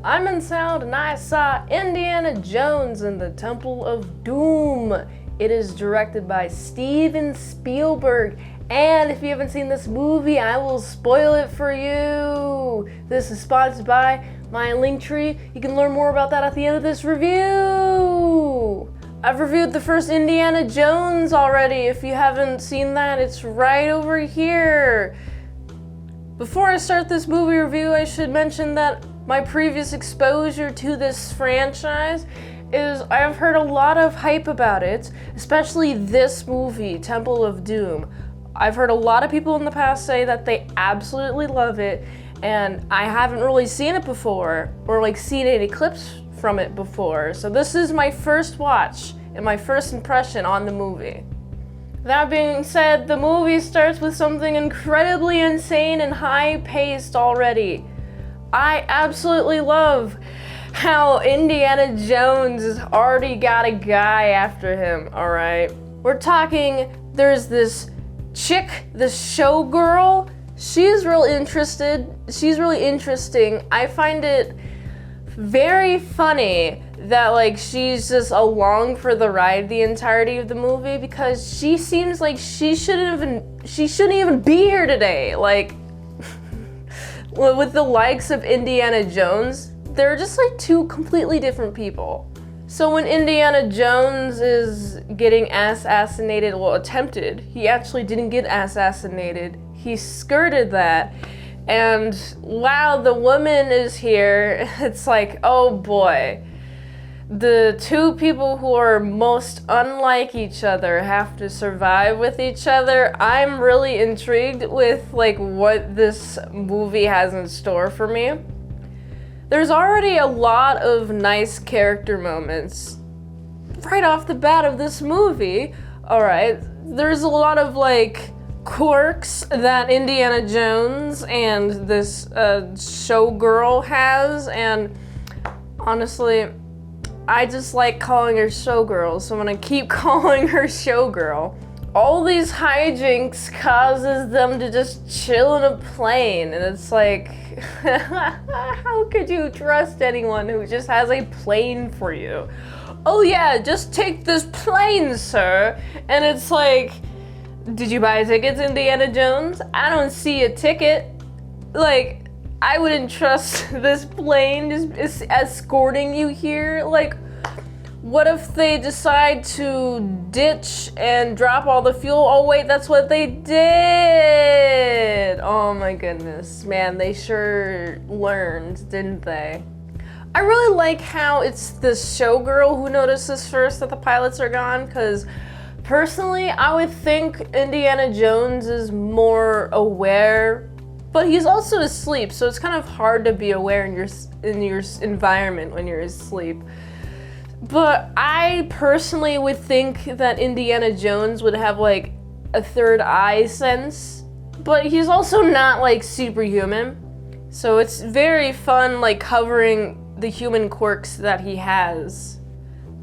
I'm in Salad and I saw Indiana Jones and the Temple of Doom. It is directed by Steven Spielberg. And if you haven't seen this movie, I will spoil it for you. This is sponsored by my Linktree. You can learn more about that at the end of this review. I've reviewed the first Indiana Jones already. If you haven't seen that, it's right over here. Before I start this movie review, I should mention that my previous exposure to this franchise is I've heard a lot of hype about it, especially this movie, Temple of Doom. I've heard a lot of people in the past say that they absolutely love it, and I haven't really seen it before, or seen any clips from it before. So this is my first watch and my first impression on the movie. That being said, the movie starts with something incredibly insane and high-paced already. I absolutely love how Indiana Jones has already got a guy after him, alright? We're talking, there's this chick, this showgirl. She's really interesting. I find it very funny that she's just along for the ride the entirety of the movie, because she seems like she shouldn't even be here today. With the likes of Indiana Jones, they're just two completely different people. So when Indiana Jones is getting assassinated, well, attempted, he actually didn't get assassinated. He skirted that. And wow, the woman is here. It's oh boy. The two people who are most unlike each other have to survive with each other. I'm really intrigued with what this movie has in store for me. There's already a lot of nice character moments right off the bat of this movie. Alright, there's a lot of quirks that Indiana Jones and this showgirl has, and honestly, I just like calling her showgirl, so I'm gonna keep calling her showgirl. All these hijinks causes them to just chill in a plane, and it's how could you trust anyone who just has a plane for you? Oh yeah, just take this plane, sir. And it's did you buy tickets, Indiana Jones? I don't see a ticket. I wouldn't trust this plane just escorting you here. What if they decide to ditch and drop all the fuel? Oh wait, that's what they did! Oh my goodness, man, they sure learned, didn't they? I really like how it's this showgirl who notices first that the pilots are gone, because personally, I would think Indiana Jones is more aware, but he's also asleep, so it's kind of hard to be aware in your environment when you're asleep. But I personally would think that Indiana Jones would have a third eye sense, but he's also not superhuman. So it's very fun covering the human quirks that he has.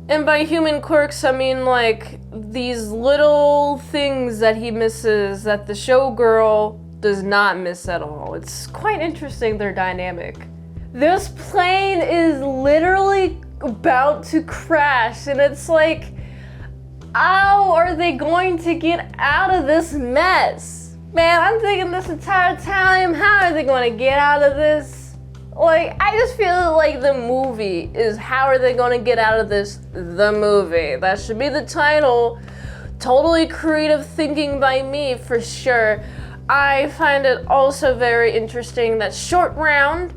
And by human quirks, I mean these little things that he misses that the showgirl does not miss at all. It's quite interesting, their dynamic. This plane is literally about to crash, and it's how are they going to get out of this mess? Man, I'm thinking this entire time, how are they going to get out of this? I just feel the movie is how are they going to get out of this, the movie. That should be the title. Totally creative thinking by me, for sure. I find it also very interesting that Short Round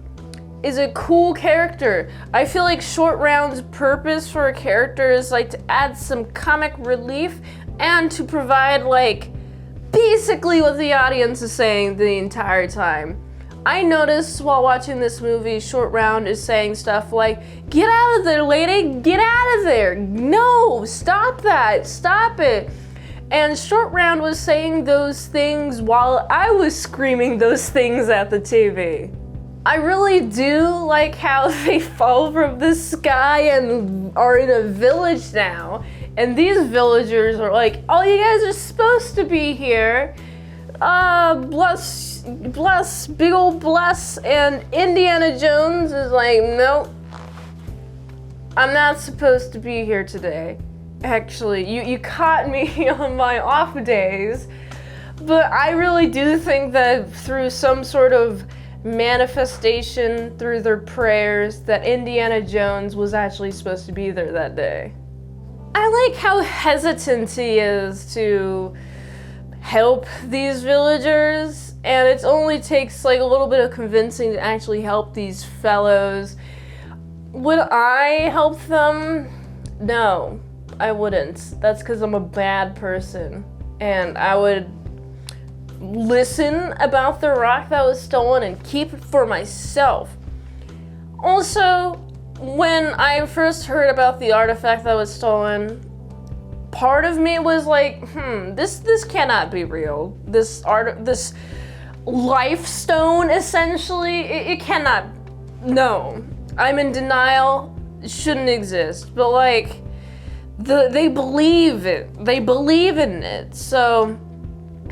is a cool character. I feel Short Round's purpose for a character is to add some comic relief and to provide basically what the audience is saying the entire time. I noticed while watching this movie, Short Round is saying stuff get out of there, lady, get out of there. No, stop that, stop it. And Short Round was saying those things while I was screaming those things at the TV. I really do like how they fall from the sky and are in a village now. And these villagers are oh, you guys are supposed to be here. Bless bless, big old bless, and Indiana Jones is like, nope, I'm not supposed to be here today. Actually, you caught me on my off days, but I really do think that through some sort of manifestation, through their prayers, that Indiana Jones was actually supposed to be there that day. I like how hesitant he is to help these villagers, and it only takes like a little bit of convincing to actually help these fellows. Would I help them? No, I wouldn't. That's because I'm a bad person, and I would listen about the rock that was stolen and keep it for myself. Also, when I first heard about the artifact that was stolen, part of me was like, this cannot be real. This life stone, essentially, it cannot. No, I'm in denial. It shouldn't exist. But like, they believe it. They believe in it. So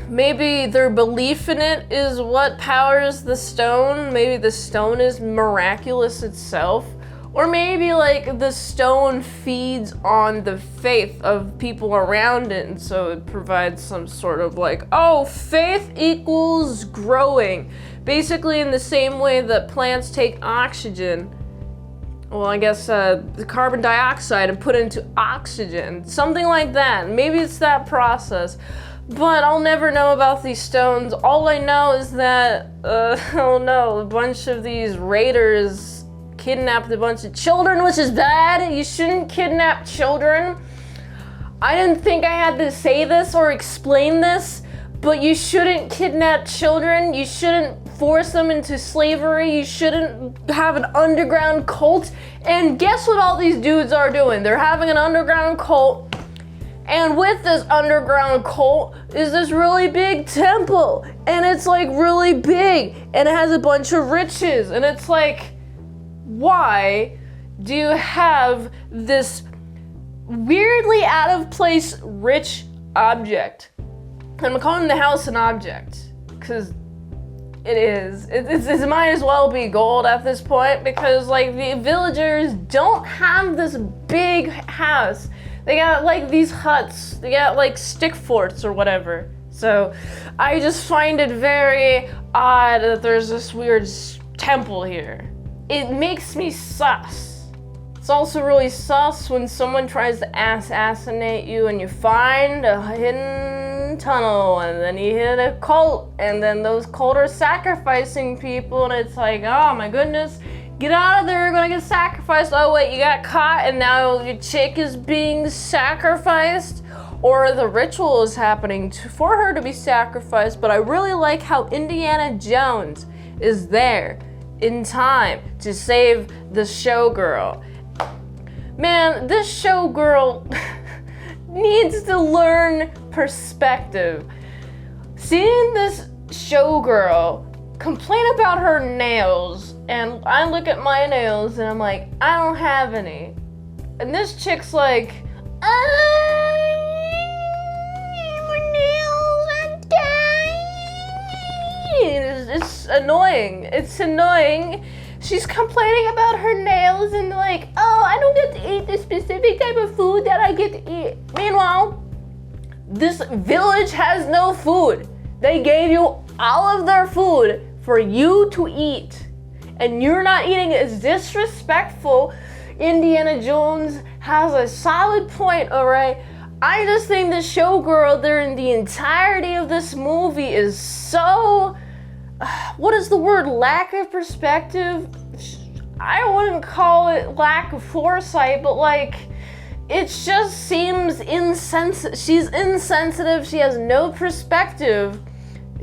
maybe their belief in it is what powers the stone. Maybe the stone is miraculous itself. Or maybe like the stone feeds on the faith of people around it, and so it provides some sort of like, oh, faith equals growing. Basically in the same way that plants take oxygen, well, I guess the carbon dioxide and put it into oxygen. Something like that. Maybe it's that process. But I'll never know about these stones. All I know is that, a bunch of these raiders kidnapped a bunch of children, which is bad. You shouldn't kidnap children. I didn't think I had to say this or explain this, but you shouldn't kidnap children. You shouldn't force them into slavery. You shouldn't have an underground cult. And guess what all these dudes are doing? They're having an underground cult. And with this underground cult is this really big temple. And it's like really big. And it has a bunch of riches. And it's like, why do you have this weirdly out of place rich object? I'm calling the house an object because it is. It might as well be gold at this point, because like the villagers don't have this big house. They got like these huts. They got like stick forts or whatever. So I just find it very odd that there's this weird temple here. It makes me sus. It's also really sus when someone tries to assassinate you and you find a hidden tunnel and then you hit a cult and then those cult are sacrificing people and it's like, oh my goodness, get out of there, you're gonna get sacrificed. Oh wait, you got caught and now your chick is being sacrificed, or the ritual is happening for her to be sacrificed. But I really like how Indiana Jones is there in time to save the showgirl. Man, this showgirl needs to learn perspective. Seeing this showgirl complain about her nails, and I look at my nails and I'm like, I don't have any. And this chick's like, my nails are dying. It's annoying. It's annoying. She's complaining about her nails and like, oh, I don't get to eat this specific type of food that I get to eat. Meanwhile, this village has no food. They gave you all of their food for you to eat, and you're not eating it. It's disrespectful. Indiana Jones has a solid point, all right? I just think the showgirl during the entirety of this movie is so, what is the word, lack of perspective? I wouldn't call it lack of foresight, but like, it just seems insensitive. She's insensitive, she has no perspective,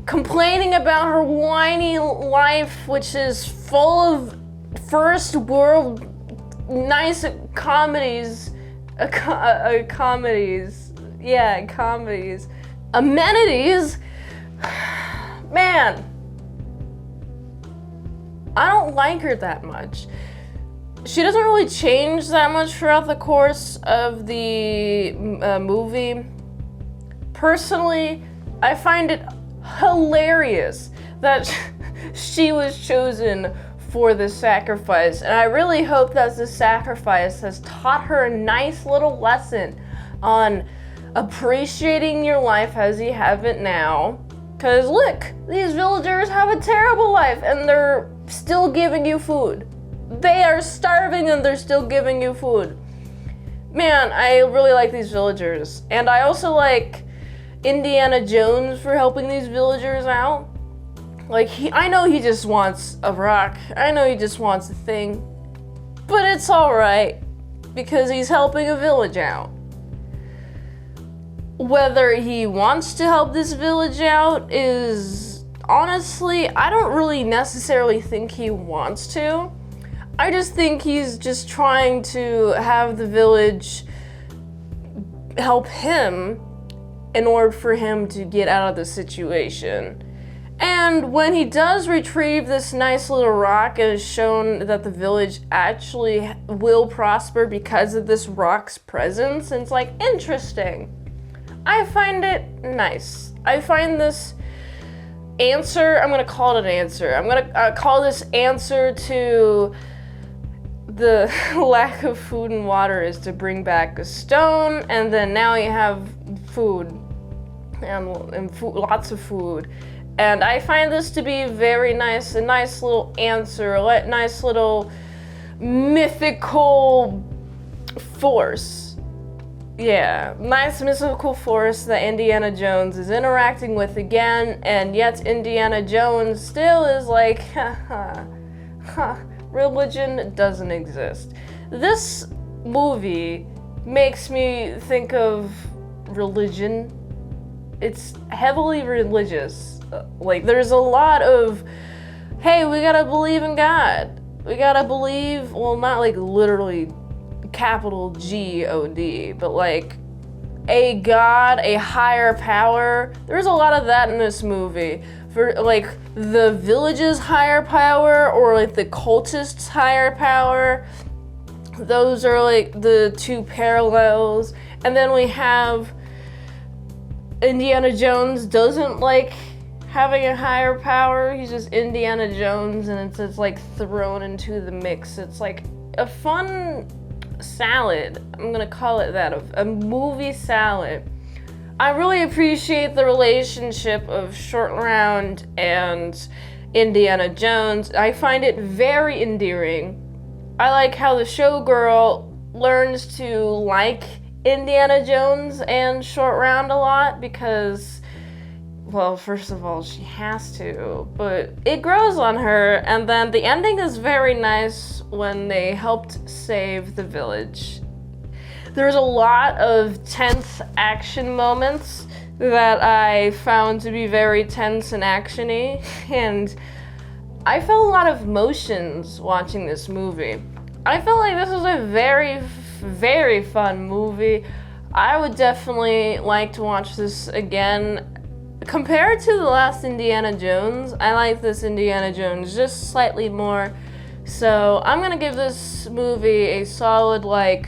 complaining about her whiny life, which is full of first world nice comedies, amenities. Man, I don't like her that much. She doesn't really change that much throughout the course of the movie. Personally, I find it hilarious that she was chosen for this sacrifice. And I really hope that this sacrifice has taught her a nice little lesson on appreciating your life as you have it now. Because look, these villagers have a terrible life and they're still giving you food. They are starving and they're still giving you food. Man, I really like these villagers. And I also like Indiana Jones for helping these villagers out. Like, I know he just wants a rock. I know he just wants a thing. But it's alright, because he's helping a village out. Whether he wants to help this village out is, honestly, I don't really necessarily think he wants to. I just think he's just trying to have the village help him in order for him to get out of the situation. And when he does retrieve this nice little rock, it is shown that the village actually will prosper because of this rock's presence. And it's like, interesting. I find it nice. I find this answer, I'm gonna call it an answer. I'm gonna call this answer to the lack of food and water is to bring back a stone, and then now you have food and food, lots of food. And I find this to be very nice, a nice little answer, a nice little mythical force. Yeah, nice mythical force that Indiana Jones is interacting with again, and yet Indiana Jones still is like, religion doesn't exist. This movie makes me think of religion. It's heavily religious. Like, there's a lot of, hey, we gotta believe in God. We gotta believe, well, not like literally capital G-O-D, but like a God, a higher power. There's a lot of that in this movie. For like the village's higher power or like the cultists' higher power. Those are like the two parallels. And then we have Indiana Jones doesn't like having a higher power. He's just Indiana Jones, and it's like thrown into the mix. It's like a fun salad. I'm gonna call it that, a movie salad. I really appreciate the relationship of Short Round and Indiana Jones. I find it very endearing. I like how the showgirl learns to like Indiana Jones and Short Round a lot because, well, first of all, she has to, but it grows on her, and then the ending is very nice when they helped save the village. There's a lot of tense action moments that I found to be very tense and actiony, and I felt a lot of emotions watching this movie. I felt like this was a very, very fun movie. I would definitely like to watch this again. Compared to the last Indiana Jones, I like this Indiana Jones just slightly more. So I'm gonna give this movie a solid oh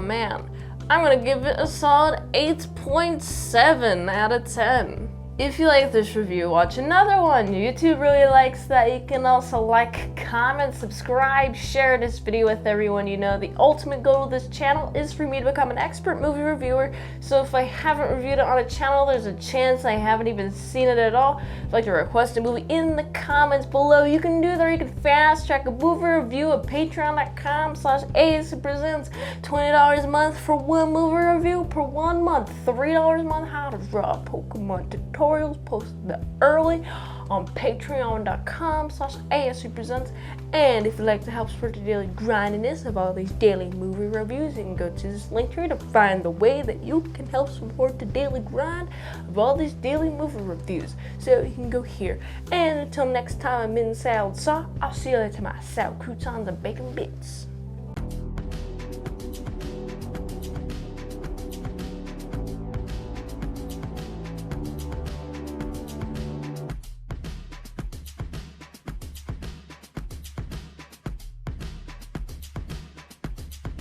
man. I'm gonna give it a solid 8.7 out of 10. If you like this review, watch another one. YouTube really likes that. You can also like, comment, subscribe, share this video with everyone you know. The ultimate goal of this channel is for me to become an expert movie reviewer. So if I haven't reviewed it on a channel, there's a chance I haven't even seen it at all. If you'd like to request a movie in the comments below, you can do that. You can fast track a movie review at patreon.com/ASEPresents. $20 a month for one movie review per 1 month. $3 a month how to draw a Pokemon tutorial. Posted early on patreon.com/ASEPresents. And if you'd like to help support the daily grindiness of all these daily movie reviews, you can go to this link here to find the way that you can help support the daily grind of all these daily movie reviews. So you can go here. And until next time, I'm Mint Salad. So I'll see you later, my salad croutons and bacon bits.